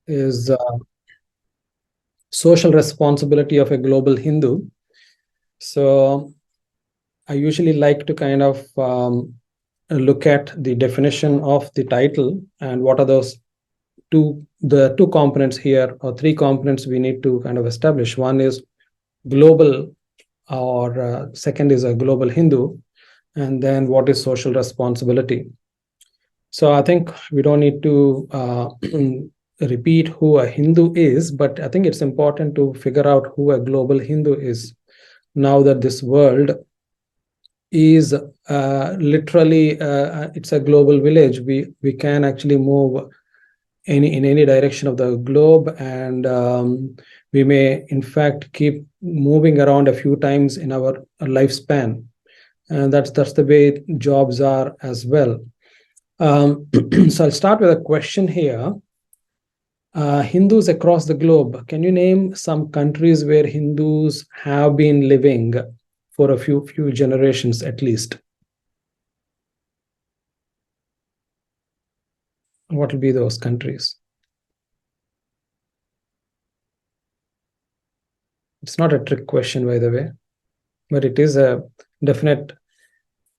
is social responsibility of a global Hindu. So I usually like to kind of look at the definition of the title and what are the two components here, or three components we need to kind of establish. One is global, or second is a global Hindu, and then what is social responsibility. So I think we don't need to repeat who a Hindu is, but I think it's important to figure out who a global Hindu is. Now that this world is literally it's a global village, we can actually move in any direction of the globe, and we may in fact keep moving around a few times in our lifespan, and that's the way jobs are as well. So I'll start with a question here. Hindus across the globe, can you name some countries where Hindus have been living for a few generations at least? What will be those countries? It's not a trick question, by the way, but it is a definite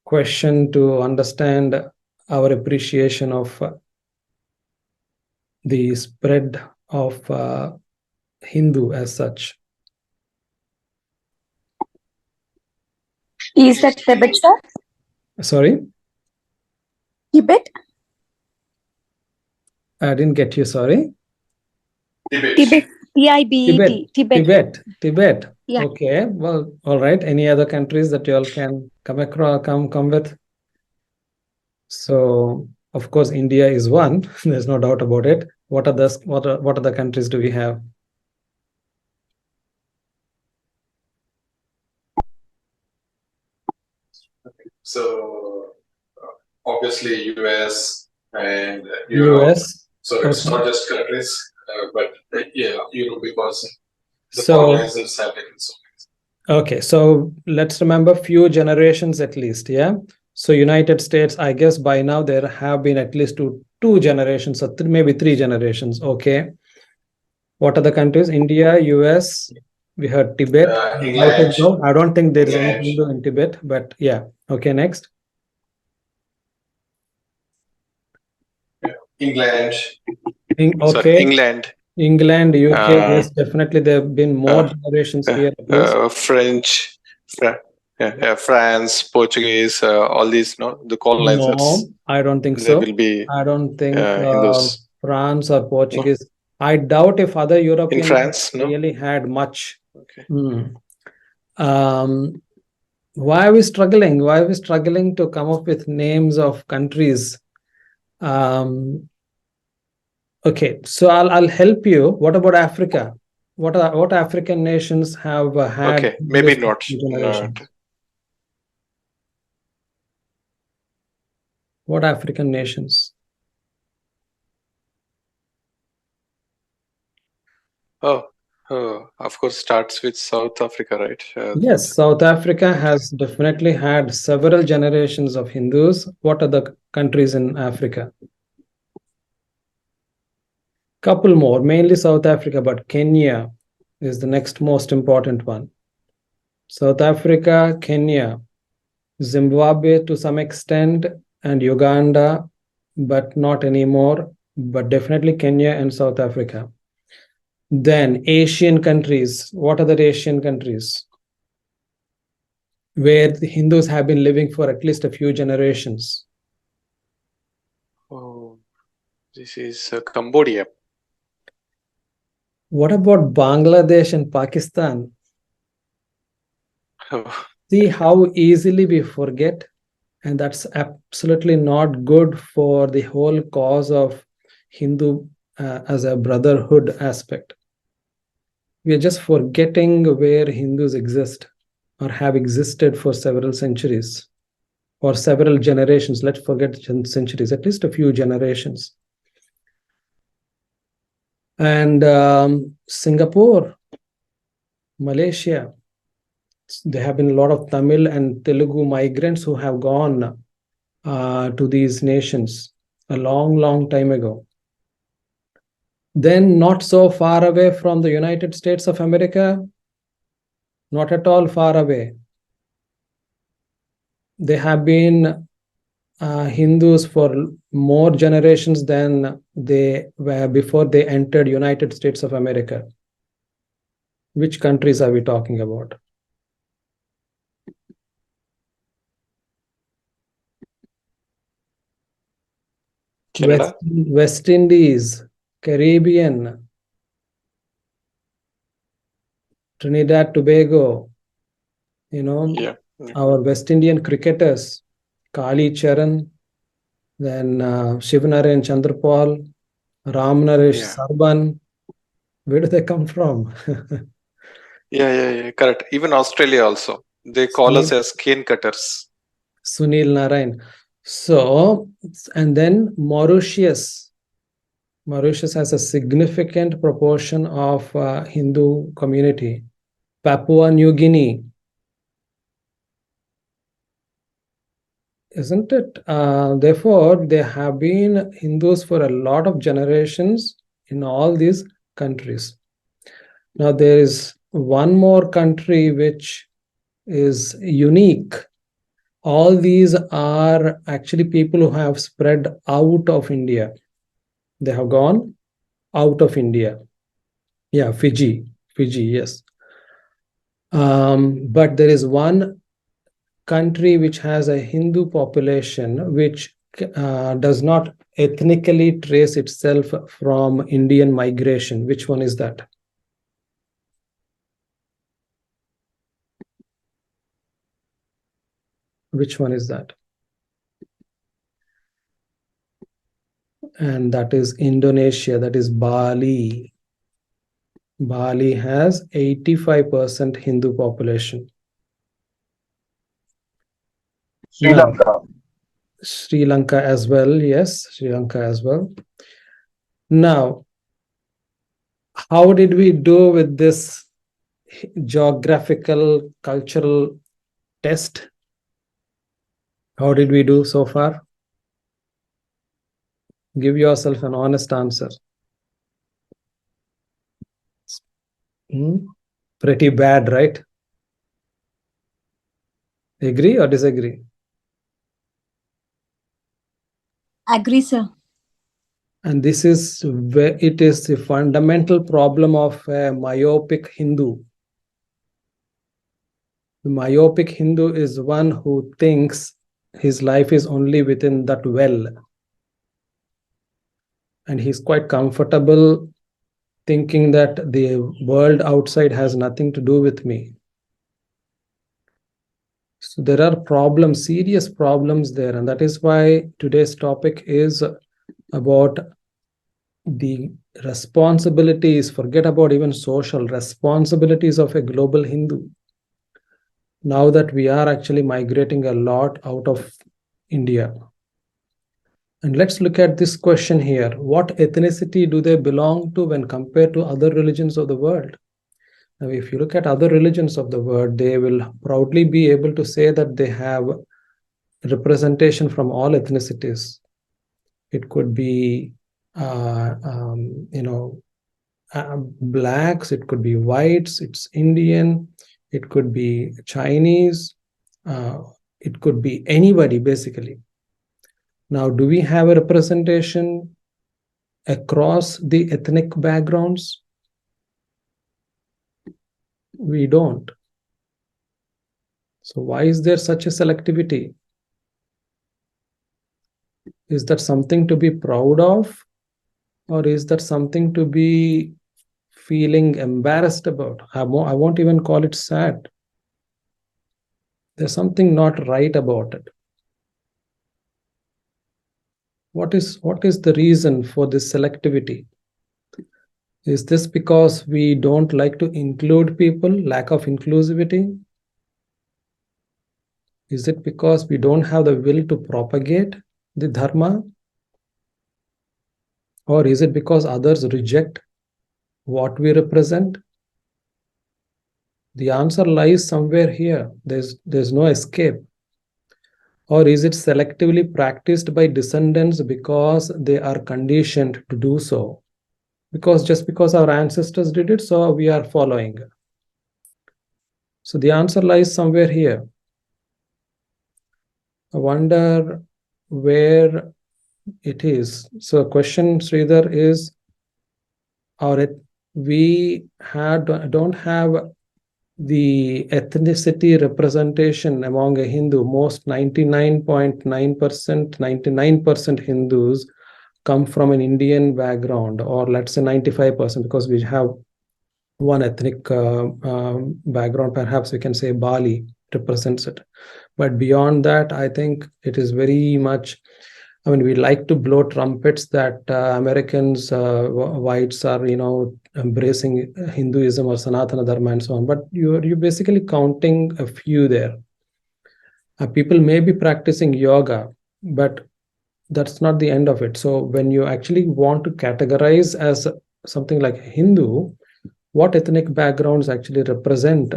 question to understand our appreciation of the spread of Hindu as such. Is that Tibet, sir? Sorry? Tibet? I didn't get you, sorry. Tibet. T-I-B-E-T. Tibet. Yeah. Okay, well, all right. Any other countries that you all can come with? So, of course, India is one. There's no doubt about it. What are the countries do we have? So, obviously, US and Europe. US. So it's not just countries, but Europe, because the colonizers have taken so many. Okay, so let's remember few generations at least, yeah? So United States, I guess by now there have been at least two generations, or maybe three generations, okay? What are the countries? India, US, we heard Tibet. England. I don't think there is any Hindu in Tibet, but yeah. Okay, next. England. England, UK, yes, definitely there have been more generations here. French, France, Portuguese, all these, the colonizers. No, I don't think so. I don't think France or Portuguese. I doubt if other European countries really had much. Okay. Why are we struggling? Why are we struggling to come up with names of countries? Okay, so I'll help you. What about Africa? What African nations have had? Okay, maybe not. What African nations? Of course, starts with South Africa, right? Yes, South Africa has definitely had several generations of Hindus. What are the countries in Africa? Couple more, mainly South Africa, but Kenya is the next most important one. South Africa, Kenya, Zimbabwe to some extent, and Uganda, but not anymore, but definitely Kenya and South Africa. Then Asian countries. What are the Asian countries where the Hindus have been living for at least a few generations? Oh, this is Cambodia. What about Bangladesh and Pakistan? See how easily we forget, and that's absolutely not good for the whole cause of Hindu as a brotherhood aspect. We are just forgetting where Hindus exist or have existed for several centuries or several generations. Let's forget centuries, at least a few generations. And Singapore, Malaysia, there have been a lot of Tamil and Telugu migrants who have gone to these nations a long time ago. Then not so far away from the United States of America, not at all far away. They have been Hindus for more generations than they were before they entered United States of America. Which countries are we talking about? Canada? West Indies, Caribbean, Trinidad, Tobago, Yeah. our West Indian cricketers, Kali Charan, then Shivnarayan Chandrapal, Ramnaresh Yeah. Sarban. Where do they come from? Yeah. Correct. Even Australia also. They call us as cane cutters. Sunil Narayan. So, and then Mauritius. Mauritius has a significant proportion of Hindu community. Papua New Guinea. Isn't it? Therefore, there have been Hindus for a lot of generations in all these countries. Now, there is one more country which is unique. All these are actually people who have spread out of India. They have gone out of India. Yeah, Fiji, yes. But there is one country which has a Hindu population which does not ethnically trace itself from Indian migration. Which one is that? Which one is that? And that is Indonesia, that is Bali. Bali has 85% Hindu population. Sri Lanka. Sri Lanka as well, yes, Sri Lanka as well. Now, how did we do with this geographical, cultural test? How did we do so far? Give yourself an honest answer. Pretty bad, right? Agree or disagree? Agree, sir. And this is where it is the fundamental problem of a myopic Hindu. The myopic Hindu is one who thinks his life is only within that well. And he's quite comfortable thinking that the world outside has nothing to do with me. So there are problems, serious problems there. And that is why today's topic is about the responsibilities, forget about even social responsibilities of a global Hindu. Now that we are actually migrating a lot out of India. And let's look at this question here. What ethnicity do they belong to when compared to other religions of the world? Now, if you look at other religions of the world, they will proudly be able to say that they have representation from all ethnicities. It could be, blacks, it could be whites, it's Indian, it could be Chinese, it could be anybody, basically. Now, do we have a representation across the ethnic backgrounds? We don't. So why is there such a selectivity? Is that something to be proud of? Or is that something to be feeling embarrassed about? I won't even call it sad. There's something not right about it. What is the reason for this selectivity? Is this because we don't like to include people, lack of inclusivity? Is it because we don't have the will to propagate the dharma? Or is it because others reject what we represent? The answer lies somewhere here. There's no escape. Or is it selectively practiced by descendants because they are conditioned to do so? because our ancestors did it, so we are following. So the answer lies somewhere here. I wonder where it is. So question, Sridhar, is we don't have the ethnicity representation among a Hindu. Most 99.9%, 99% Hindus come from an Indian background, or let's say 95%, because we have one ethnic background. Perhaps we can say Bali represents it. But beyond that, I think it is very much, I mean, we like to blow trumpets that Americans, whites are, embracing Hinduism or Sanatana Dharma and so on. But you're basically counting a few there. People may be practicing yoga, but that's not the end of it. So when you actually want to categorize as something like Hindu, what ethnic backgrounds actually represent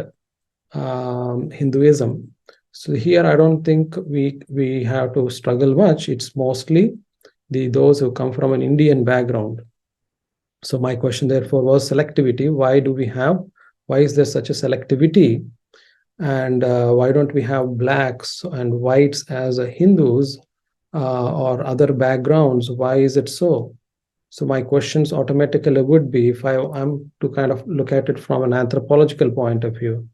Hinduism? So here, I don't think we have to struggle much. It's mostly those who come from an Indian background. So my question, therefore, was selectivity. Why is there such a selectivity? And why don't we have blacks and whites as Hindus or other backgrounds? Why is it so? So my questions automatically would be, if I'm to kind of look at it from an anthropological point of view,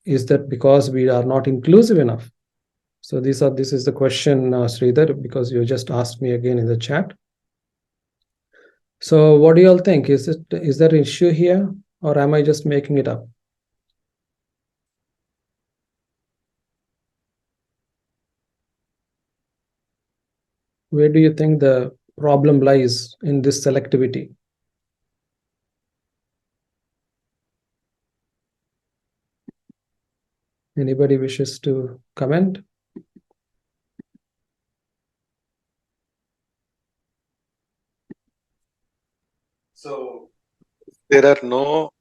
is that because we are not inclusive enough? So this is the question, Sridhar, because you just asked me again in the chat. So what do you all think? Is there an issue here, or am I just making it up? Where do you think the problem lies in this selectivity? Anybody wishes to comment? So there are no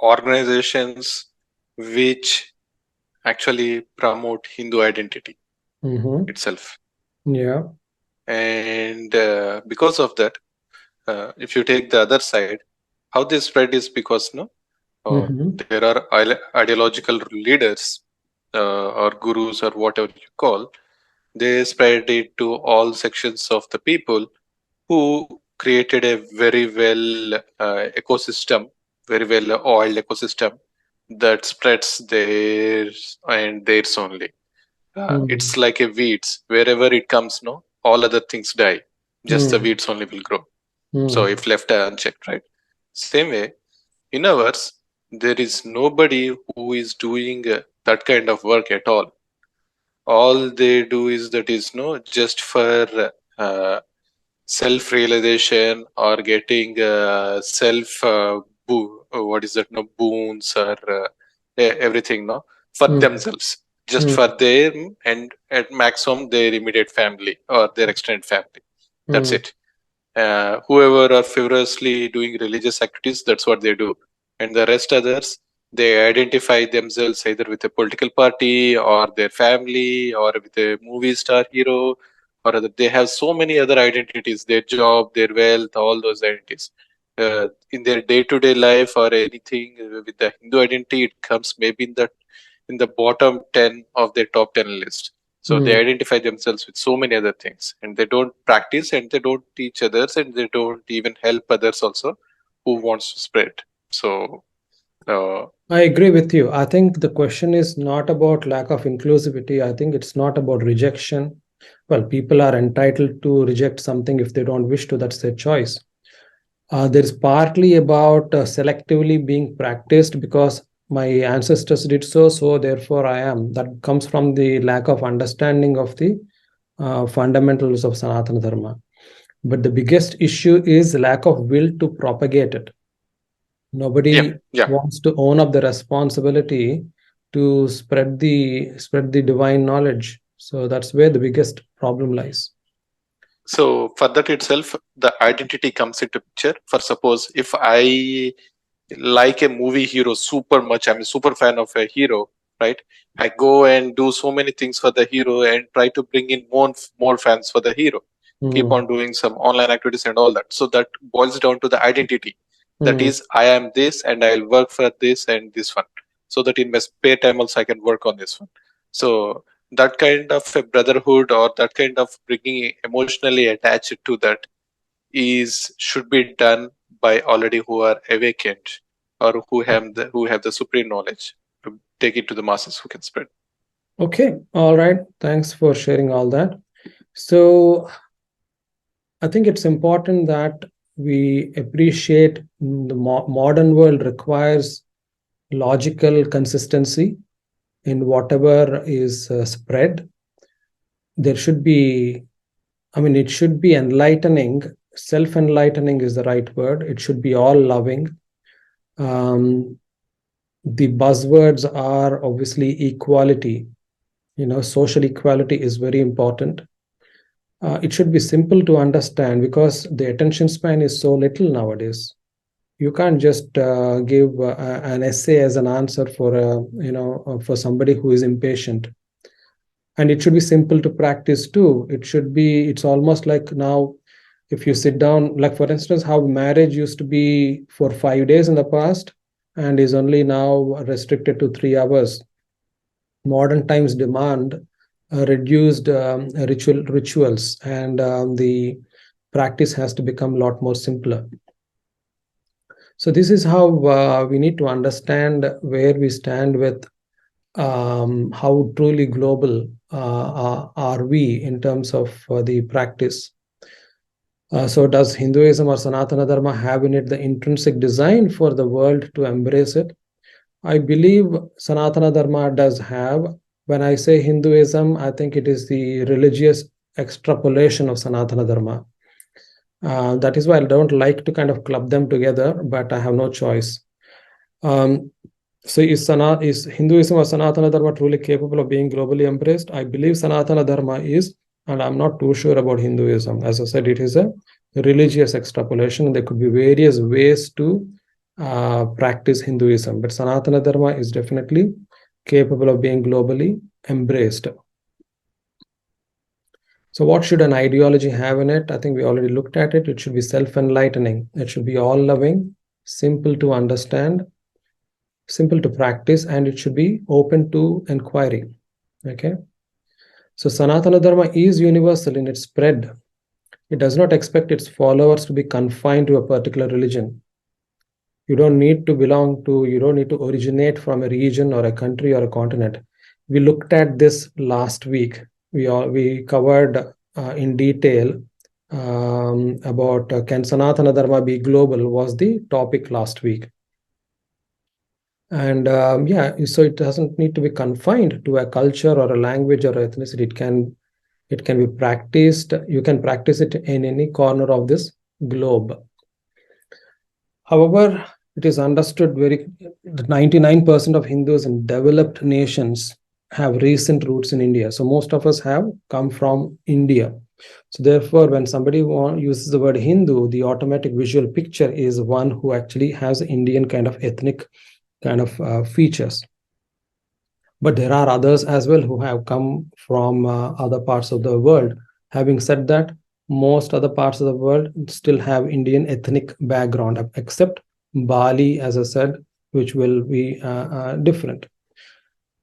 organizations which actually promote Hindu identity itself. Yeah. And because of that, if you take the other side, how this spread is because there are ideological leaders or gurus or whatever you call. They spread it to all sections of the people, who created a very well ecosystem, very well oiled ecosystem that spreads theirs and theirs only. It's like a weeds. Wherever it comes, all other things die. Just the weeds only will grow. So if left unchecked, right? Same way, in ours, there is nobody who is doing that kind of work at all. All they do is just for self-realization or getting boons or everything, for themselves, just for them and at maximum their immediate family or their extended family. That's it. Whoever are feverishly doing religious activities, that's what they do. And the rest others, they identify themselves either with a political party or their family or with a movie star hero, or they have so many other identities, their job, their wealth, all those identities. In their day-to-day life or anything with the Hindu identity, it comes maybe in the bottom 10 of their top 10 list. So they identify themselves with so many other things, and they don't practice, and they don't teach others, and they don't even help others also who wants to spread. So I agree with you. I think the question is not about lack of inclusivity. I think it's not about rejection. Well, people are entitled to reject something if they don't wish to. That's their choice. There's partly about selectively being practiced because my ancestors did so therefore I am. That comes from the lack of understanding of the fundamentals of Sanatana Dharma. But the biggest issue is lack of will to propagate it. Nobody wants to own up the responsibility to spread the divine knowledge. So that's where the biggest problem lies. So for that itself, the identity comes into picture. For suppose if I like a movie hero super much, I'm a super fan of a hero, right? I go and do so many things for the hero and try to bring in more fans for the hero. keep on doing some online activities and all that. So that boils down to the identity. That is, I am this and I'll work for this and this one. So that in my spare time also I can work on this one. So that kind of a brotherhood or that kind of bringing emotionally attached to that should be done by already who are awakened or who have the supreme knowledge to take it to the masses who can spread. Okay, all right. Thanks for sharing all that. So I think it's important that we appreciate the modern world requires logical consistency in whatever is spread. There should be, it should be enlightening. Self-enlightening is the right word. It should be all loving. The buzzwords are obviously equality. Social equality is very important. It should be simple to understand because the attention span is so little nowadays. You can't just give an essay as an answer for for somebody who is impatient. And it should be simple to practice too. It's almost like now, if you sit down, like for instance, how marriage used to be for 5 days in the past and is only now restricted to 3 hours. Modern times demand reduced rituals, and the practice has to become a lot more simpler. So this is how we need to understand where we stand with how truly global are we in terms of the practice. So does Hinduism or Sanatana Dharma have in it the intrinsic design for the world to embrace it? I believe Sanatana Dharma does have. When I say Hinduism, I think it is the religious extrapolation of Sanatana Dharma. That is why I don't like to kind of club them together, but I have no choice. So is Hinduism or Sanatana Dharma truly capable of being globally embraced? I believe Sanatana Dharma is, and I'm not too sure about Hinduism. As I said, it is a religious extrapolation. There could be various ways to practice Hinduism, but Sanatana Dharma is definitely capable of being globally embraced. So what should an ideology have in it? I think we already looked at it. It should be self-enlightening. It should be all-loving, simple to understand, simple to practice, and it should be open to inquiry. Okay. So Sanatana Dharma is universal in its spread. It does not expect its followers to be confined to a particular religion. You don't need to originate from a region or a country or a continent. We looked at this last week. We covered in detail about can Sanatana Dharma be global was the topic last week. And so it doesn't need to be confined to a culture or a language or ethnicity. It can be practiced. You can practice it in any corner of this globe. However, it is understood that 99% of Hindus in developed nations have recent roots in India. So most of us have come from India. So therefore, when somebody uses the word Hindu, the automatic visual picture is one who actually has Indian kind of ethnic kind of features. But there are others as well who have come from other parts of the world. Having said that, most other parts of the world still have Indian ethnic background, except Bali, as I said, which will be different.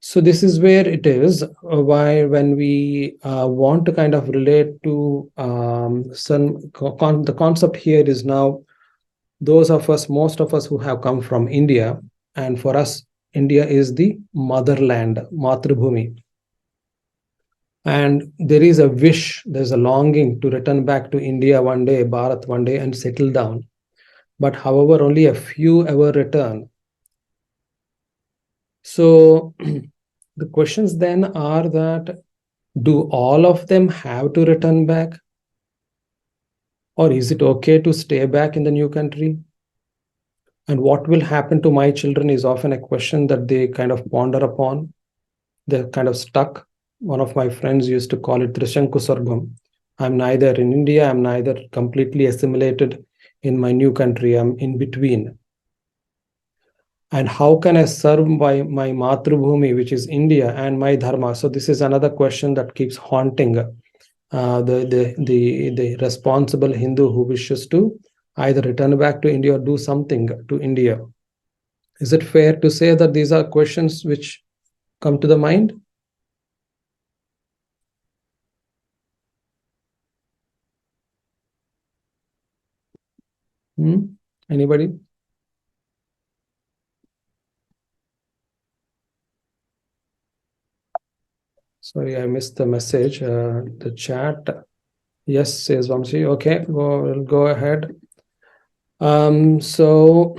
So this is where it is. Why when we want to kind of relate to the concept here is now most of us who have come from India, and for us, India is the motherland, Matrubhumi. And there is a wish, there's a longing to return back to India one day, Bharat one day, and settle down. But however, only a few ever return. So the questions then are that, do all of them have to return back? Or is it okay to stay back in the new country? And what will happen to my children is often a question that they kind of ponder upon. They're kind of stuck. One of my friends used to call it Trishanku Sargam. I'm neither in India, I'm neither completely assimilated in my new country, I'm in between. And how can I serve my Matrubhumi, which is India, and my Dharma? So this is another question that keeps haunting the responsible Hindu who wishes to either return back to India or do something to India. Is it fair to say that these are questions which come to the mind? Anybody? Sorry, I missed the message. The chat. Yes, says Vamsi. Okay, we'll go ahead. So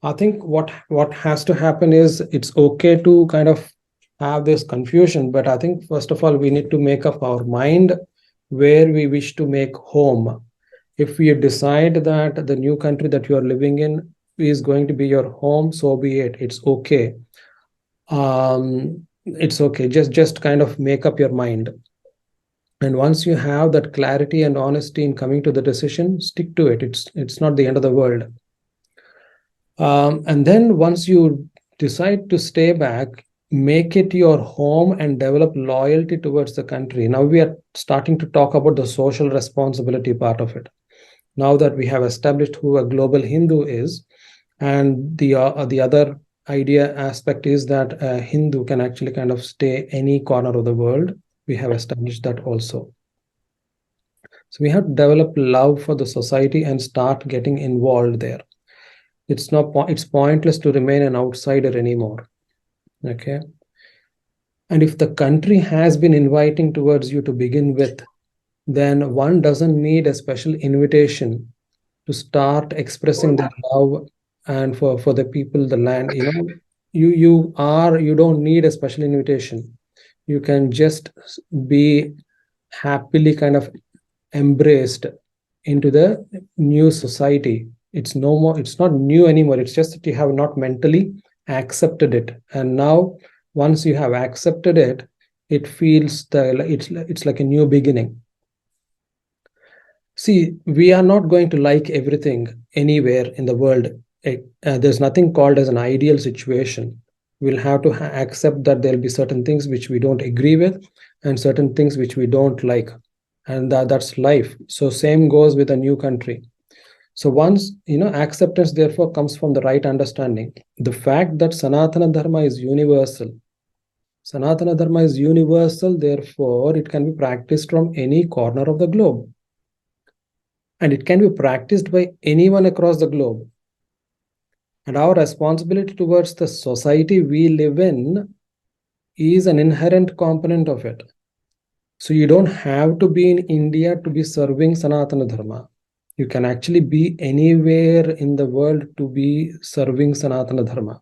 I think what has to happen is it's okay to kind of have this confusion, but I think first of all we need to make up our mind where we wish to make home. If we decide that the new country that you are living in is going to be your home, so be it. It's okay. It's okay. Just kind of make up your mind. And once you have that clarity and honesty in coming to the decision, stick to it. It's not the end of the world. And then once you decide to stay back, make it your home and develop loyalty towards the country. Now we are starting to talk about the social responsibility part of it. Now that we have established who a global Hindu is, and the other idea aspect is that a Hindu can actually kind of stay any corner of the world. We have established that also. So we have to develop love for the society and start getting involved there. It's pointless to remain an outsider anymore. Okay. And if the country has been inviting towards you to begin with, then one doesn't need a special invitation to start expressing their love and for the people, the land. You don't need a special invitation. You can just be happily kind of embraced into the new society. It's not new anymore. It's just that you have not mentally accepted it. And now once you have accepted it, it feels it's like a new beginning. See, we are not going to like everything anywhere in the world. There's nothing called as an ideal situation. We'll have to accept that there'll be certain things which we don't agree with and certain things which we don't like. And that's life. So same goes with a new country. So once, acceptance therefore comes from the right understanding. The fact that Sanatana Dharma is universal. Sanatana Dharma is universal, therefore it can be practiced from any corner of the globe. And it can be practiced by anyone across the globe. And our responsibility towards the society we live in is an inherent component of it. So you don't have to be in India to be serving Sanatana Dharma. You can actually be anywhere in the world to be serving Sanatana Dharma.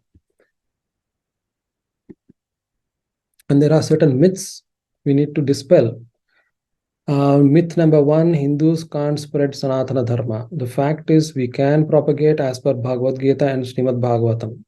And there are certain myths we need to dispel. Myth number 1, Hindus can't spread Sanatana Dharma. The fact is we can propagate as per Bhagavad Gita and Srimad Bhagavatam.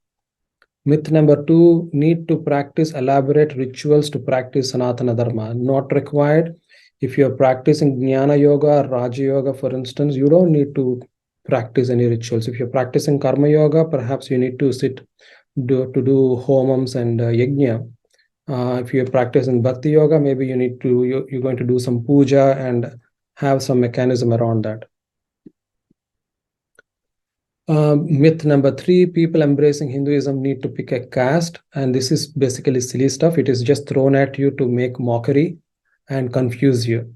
Myth number 2, need to practice elaborate rituals to practice Sanatana Dharma. Not required. If you're practicing Jnana Yoga or Raja Yoga, for instance, you don't need to practice any rituals. If you're practicing Karma Yoga, perhaps you need to do homams and yajna. If you're practicing Bhakti Yoga, maybe you're going to do some puja and have some mechanism around that. Myth number 3, people embracing Hinduism need to pick a caste, and this is basically silly stuff. It is just thrown at you to make mockery and confuse you.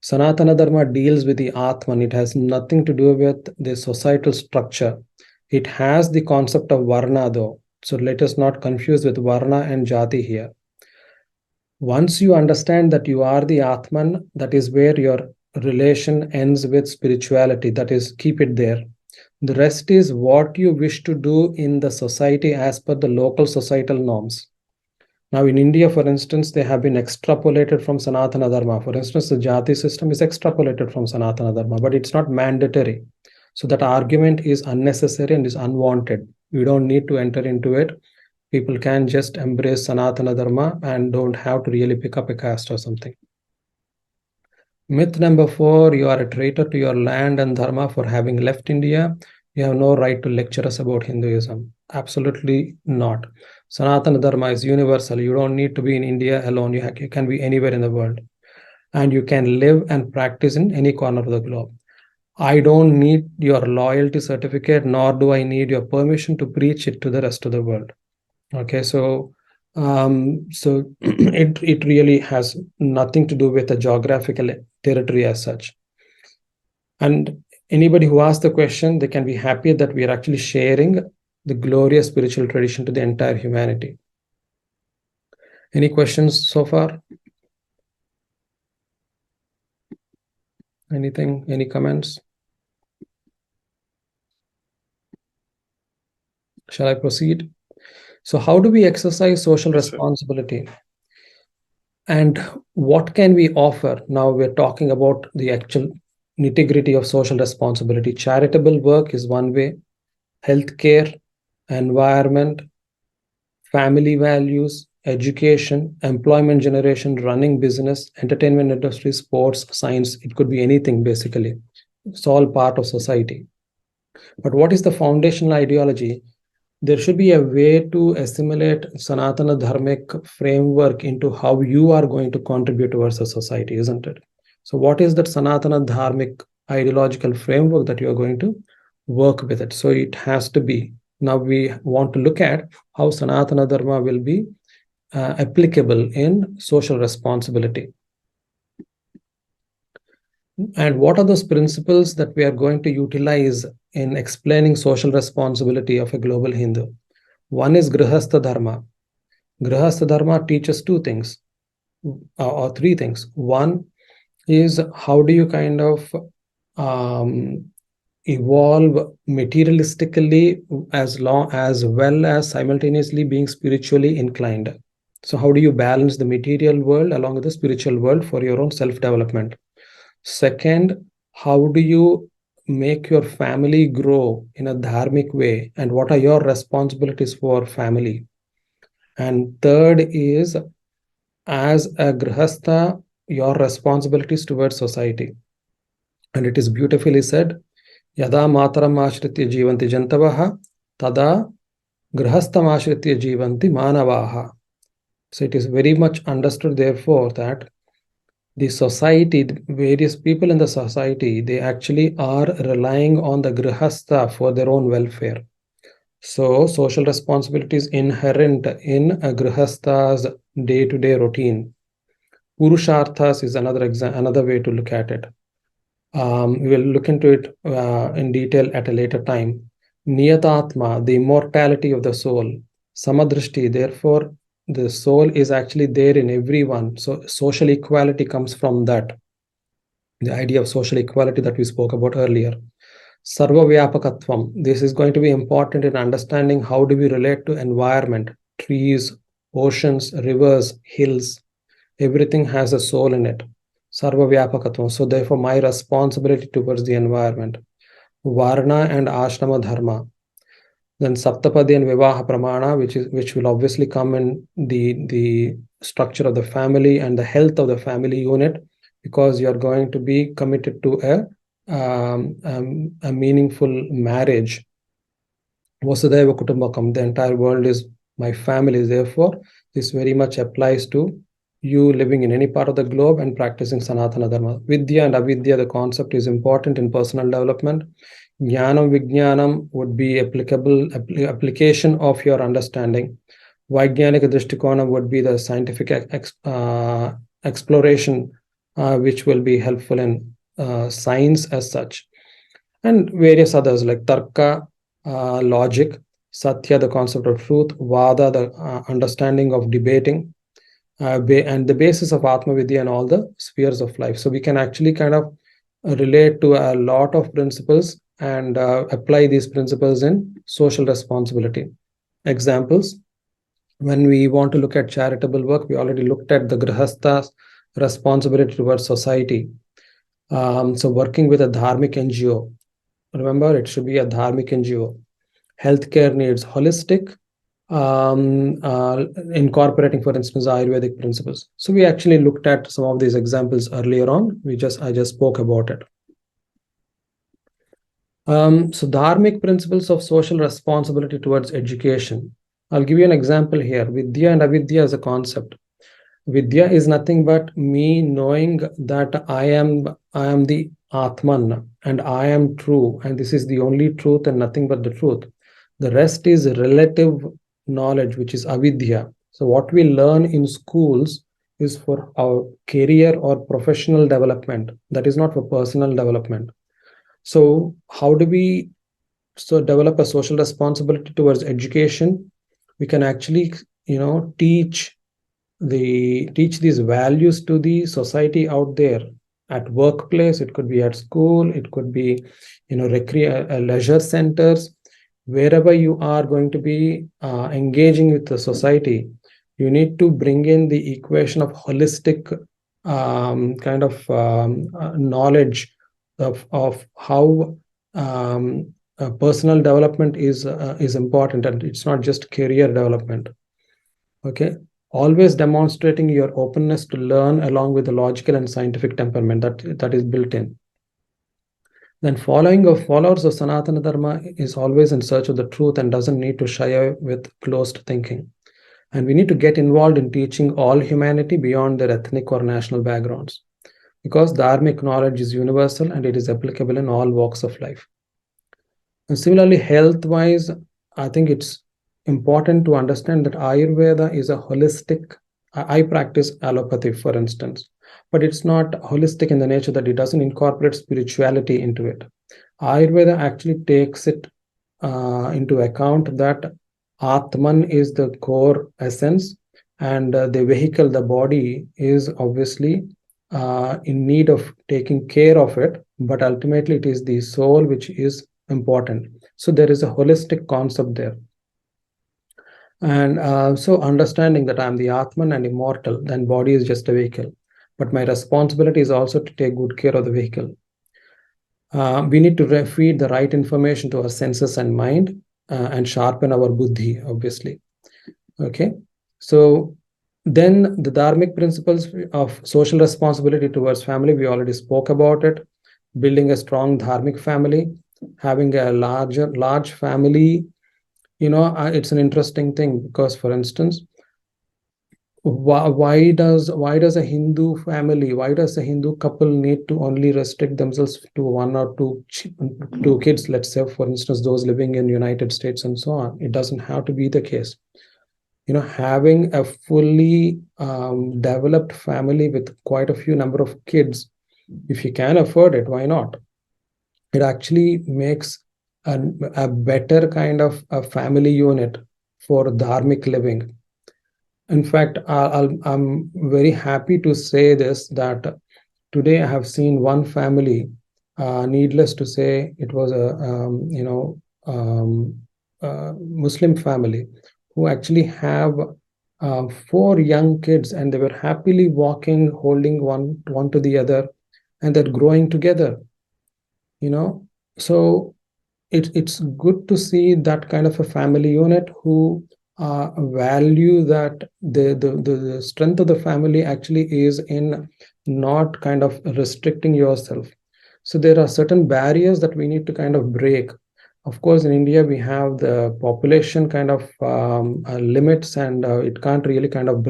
Sanatana Dharma deals with the Atman. It has nothing to do with the societal structure. It has the concept of Varna though. So let us not confuse with Varna and Jati here. Once you understand that you are the Atman, that is where your relation ends with spirituality. That is, keep it there. The rest is what you wish to do in the society as per the local societal norms. Now in India, for instance, they have been extrapolated from Sanatana Dharma. For instance, the Jati system is extrapolated from Sanatana Dharma, but it's not mandatory. So that argument is unnecessary and is unwanted. You don't need to enter into it. People can just embrace Sanatana Dharma and don't have to really pick up a caste or something. Myth number 4, you are a traitor to your land and dharma for having left India. You have no right to lecture us about Hinduism. Absolutely not. Sanatana Dharma is universal. You don't need to be in India alone. You can be anywhere in the world. and you can live and practice in any corner of the globe. I don't need your loyalty certificate, nor do I need your permission to preach it to the rest of the world. Okay, so it really has nothing to do with the geographical territory as such. And anybody who asks the question, they can be happy that we are actually sharing the glorious spiritual tradition to the entire humanity. Any questions so far? Anything? Any comments? Shall I proceed? So how do we exercise social Yes, sir. responsibility? And what can we offer? Now we're talking about the actual nitty-gritty of social responsibility. Charitable work is one way, healthcare, environment, family values, education, employment generation, running business, entertainment industry, sports, science. It could be anything, basically. It's all part of society. But what is the foundational ideology? There should be a way to assimilate Sanatana Dharmic framework into how you are going to contribute towards a society, isn't it? So what is that Sanatana Dharmic ideological framework that you are going to work with it? So it has to be, now we want to look at how Sanatana Dharma will be applicable in social responsibility. And what are those principles that we are going to utilize in explaining social responsibility of a global Hindu? One is Grihastha Dharma. Grihastha Dharma teaches two things, or three things. One is how do you kind of evolve materialistically as well as simultaneously being spiritually inclined. So how do you balance the material world along with the spiritual world for your own self-development? Second, how do you make your family grow in a dharmic way, and what are your responsibilities for family? And third is, as a grihastha, your responsibilities towards society. And it is beautifully said, Yada mataram ashritya jivanti jantavaha, tada grihastham ashritya jivanti manavaha. So it is very much understood, therefore, that the society, the various people in the society, they actually are relying on the grihastha for their own welfare. So social responsibility is inherent in a grihastha's day-to-day routine. Purusharthas is another way to look at it. We will look into it in detail at a later time. Niyatatma, the immortality of the soul. Samadrishti, therefore, the soul is actually there in everyone. So social equality comes from that. The idea of social equality that we spoke about earlier. Sarva Vyapakatvam. This is going to be important in understanding how do we relate to environment, trees, oceans, rivers, hills. Everything has a soul in it. Sarva Vyapakatvam. So therefore, my responsibility towards the environment. Varna and Ashrama Dharma. Then Saptapadi and Vivaha Pramana, which will obviously come in the structure of the family and the health of the family unit, because you are going to be committed to a meaningful marriage. Vasudhaiva Kutumbakam, the entire world is my family. Therefore, this very much applies to you living in any part of the globe and practicing Sanatana Dharma. Vidya and Avidya, the concept is important in personal development. Jnanam Vijnanam would be application of your understanding. Vaigyanika Drishtikonam would be the scientific exploration, which will be helpful in science as such. And various others like Tarka, logic, Satya, the concept of truth, Vada, the understanding of debating, and the basis of Atma Vidya and all the spheres of life. So we can actually kind of relate to a lot of principles and apply these principles in social responsibility. Examples, when we want to look at charitable work, we already looked at the Grihastha's responsibility towards society. So working with a dharmic NGO, remember it should be a dharmic NGO. Healthcare needs holistic, incorporating, for instance, Ayurvedic principles. So we actually looked at some of these examples earlier on. I just spoke about it. So dharmic principles of social responsibility towards education. I'll give you an example here. Vidya and Avidya as a concept. Vidya is nothing but me knowing that I am the Atman and I am true, and this is the only truth and nothing but the truth. The rest is relative knowledge, which is avidya. So what we learn in schools is for our career or professional development. That is not for personal development. So how do we develop a social responsibility towards education? We can actually, teach these values to the society out there at workplace. It could be at school, it could be leisure centers. Wherever you are going to be engaging with the society, you need to bring in the equation of holistic knowledge of how personal development is important, and it's not just career development. Okay, always demonstrating your openness to learn along with the logical and scientific temperament that is built in. Then followers of Sanatana Dharma is always in search of the truth and doesn't need to shy away with closed thinking. And we need to get involved in teaching all humanity beyond their ethnic or national backgrounds, because dharmic knowledge is universal and it is applicable in all walks of life. And similarly, health-wise, I think it's important to understand that Ayurveda is a holistic. I practice allopathy, for instance, but it's not holistic in the nature that it doesn't incorporate spirituality into it. Ayurveda actually takes it into account that Atman is the core essence, and the vehicle, the body, is obviously in need of taking care of it, but ultimately it is the soul which is important. So there is a holistic concept there. And so understanding that I'm the Atman and immortal, then body is just a vehicle. But my responsibility is also to take good care of the vehicle. We need to feed the right information to our senses and mind and sharpen our buddhi, obviously. Okay, so then the dharmic principles of social responsibility towards family, we already spoke about it. Building a strong dharmic family, having a large family. It's an interesting thing because, for instance, why does a Hindu family, why does a Hindu couple need to only restrict themselves to one or two kids? Let's say, for instance, those living in United States and so on. It doesn't have to be the case. Having a fully developed family with quite a few number of kids, if you can afford it, why not? It actually makes a better kind of a family unit for dharmic living. In fact, I'm very happy to say this, that today I have seen one family, needless to say, it was a Muslim family, who actually have 4 young kids, and they were happily walking, holding one to the other, and they're growing together. So it's good to see that kind of a family unit who value that the strength of the family actually is in not kind of restricting yourself. So there are certain barriers that we need to kind of break. Of course, in India, we have the population kind of limits, and it can't really kind of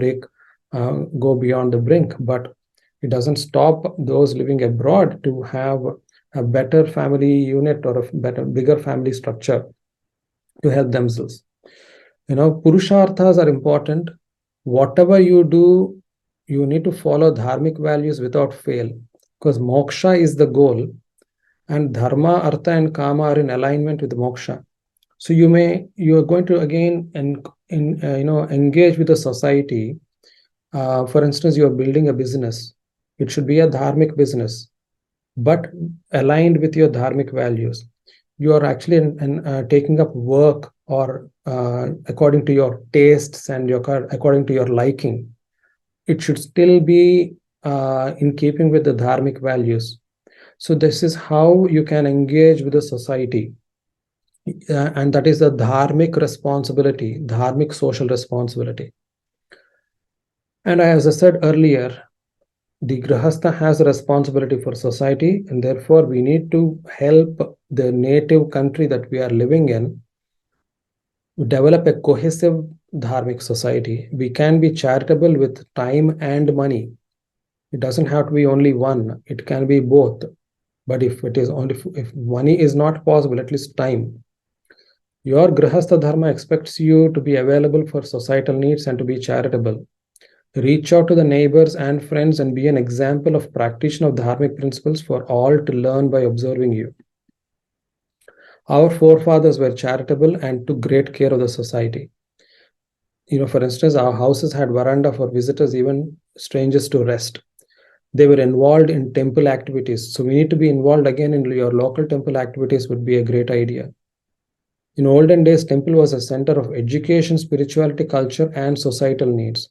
go beyond the brink, but it doesn't stop those living abroad to have a better family unit or a bigger family structure to help themselves. Purusharthas are important. Whatever you do, you need to follow dharmic values without fail, because moksha is the goal, and dharma, artha, and kama are in alignment with moksha. So you are going to again engage with the society. For instance, you are building a business. It should be a dharmic business, but aligned with your dharmic values. You are actually taking up work or according to your tastes and according to your liking. It should still be in keeping with the dharmic values. So this is how you can engage with the society. And that is the dharmic responsibility, dharmic social responsibility. And as I said earlier, the Grahastha has a responsibility for society, and therefore we need to help the native country that we are living in develop a cohesive dharmic society. We can be charitable with time and money. It doesn't have to be only one, it can be both. But if it is only, if money is not possible, at least time. Your Grihastha Dharma expects you to be available for societal needs and to be charitable. Reach out to the neighbors and friends and be an example of practitioner of dharmic principles for all to learn by observing you. Our forefathers were charitable and took great care of the society. For instance, our houses had veranda for visitors, even strangers, to rest. They were involved in temple activities. So we need to be involved again in your local temple activities would be a great idea. In olden days, temple was a center of education, spirituality, culture, and societal needs.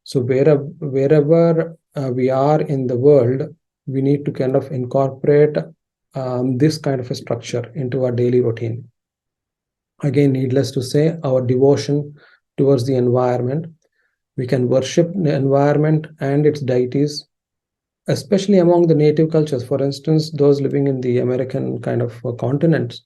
So wherever we are in the world, we need to kind of incorporate this kind of a structure into our daily routine. Again, needless to say, our devotion towards the environment. We can worship the environment and its deities, especially among the native cultures. For instance, those living in the American kind of continents.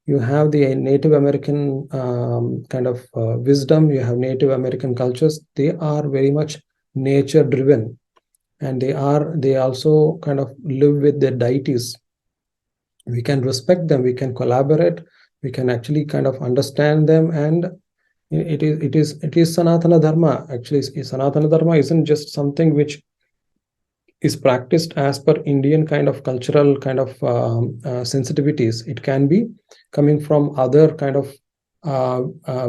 You have the Native American kind of wisdom, you have Native American cultures. They are very much nature driven, and they also kind of live with their deities. We can respect them, we can collaborate, we can actually kind of understand them, and it is Sanatana Dharma. Actually, Sanatana Dharma isn't just something which is practiced as per Indian kind of cultural kind of sensitivities. It can be coming from other kind of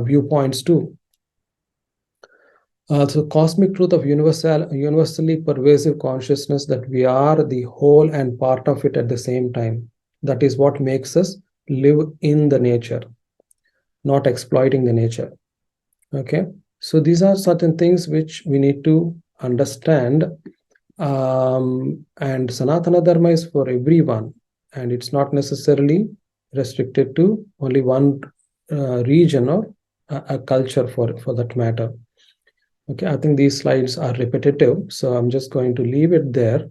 viewpoints too. So cosmic truth of universally pervasive consciousness, that we are the whole and part of it at the same time. That is what makes us live in the nature, not exploiting the nature. Okay, so these are certain things which we need to understand. And Sanatana Dharma is for everyone, and it's not necessarily restricted to only one region or a culture for that matter. Okay, I think these slides are repetitive, so I'm just going to leave it there.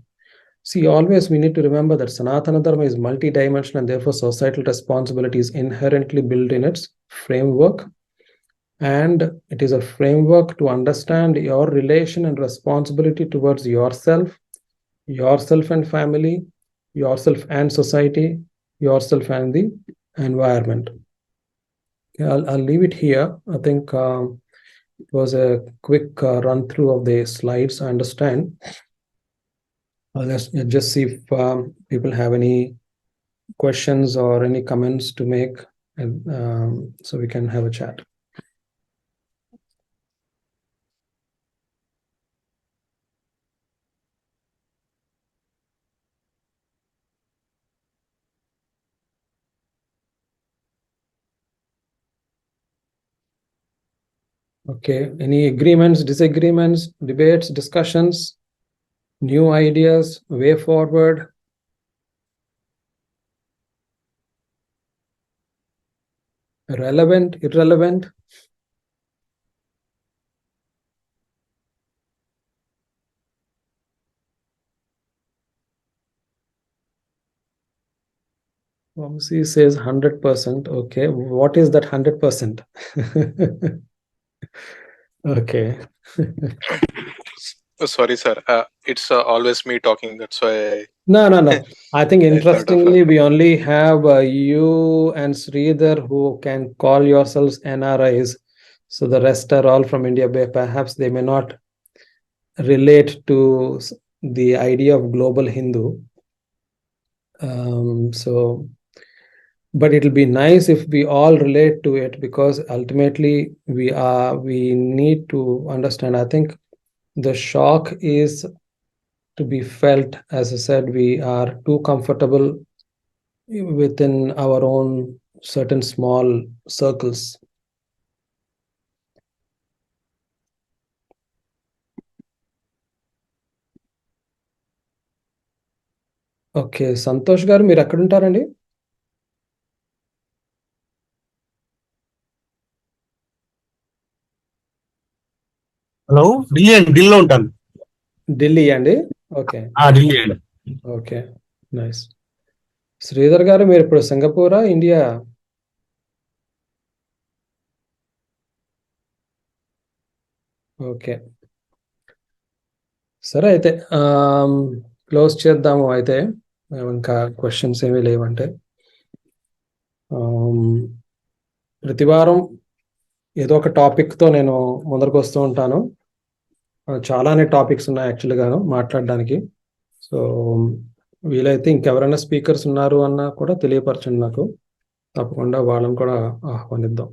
See, always we need to remember that Sanatana Dharma is multidimensional, and therefore societal responsibility is inherently built in its framework. And it is a framework to understand your relation and responsibility towards yourself and family, yourself and society, yourself and the environment. Okay, I'll leave it here. I think it was a quick run through of the slides, I understand. Let's just see if people have any questions or any comments to make, and so we can have a chat. Okay, any agreements, disagreements, debates, discussions, new ideas, way forward? Relevant, irrelevant? Vamsi says 100%. Okay, what is that 100%? Okay. Sorry, sir. It's always me talking. That's why. No. I think I thought of interestingly, we only have you and Sridhar who can call yourselves NRIs. So the rest are all from India. Perhaps they may not relate to the idea of global Hindu. But it'll be nice if we all relate to it, because ultimately we need to understand. I think the shock is to be felt. As I said, we are too comfortable within our own certain small circles. Okay, Santosh గారు మీరు ఎక్కడ ఉంటారండి? Hello, ఢిల్లీలో ఉంటాను. ఢిల్లీ అండి? Okay, Delhi అండి. Okay, nice. Sridhar గారు మీరు ఇప్పుడు సింగపూరా, ఇండియా? ఓకే, సరే అయితే క్లోజ్ చేద్దాము అయితే. ఇంకా క్వశ్చన్స్ ఏమీ లేవంటే ప్రతి వారం ఏదో ఒక టాపిక్తో నేను ముందరకు వస్తూ ఉంటాను. చాలానే టాపిక్స్ ఉన్నాయి యాక్చువల్గాను మాట్లాడడానికి. సో వీలైతే ఇంకెవరైనా స్పీకర్స్ ఉన్నారు అన్నా కూడా తెలియపరచండి నాకు, తప్పకుండా వాళ్ళని కూడా ఆహ్వానిద్దాం.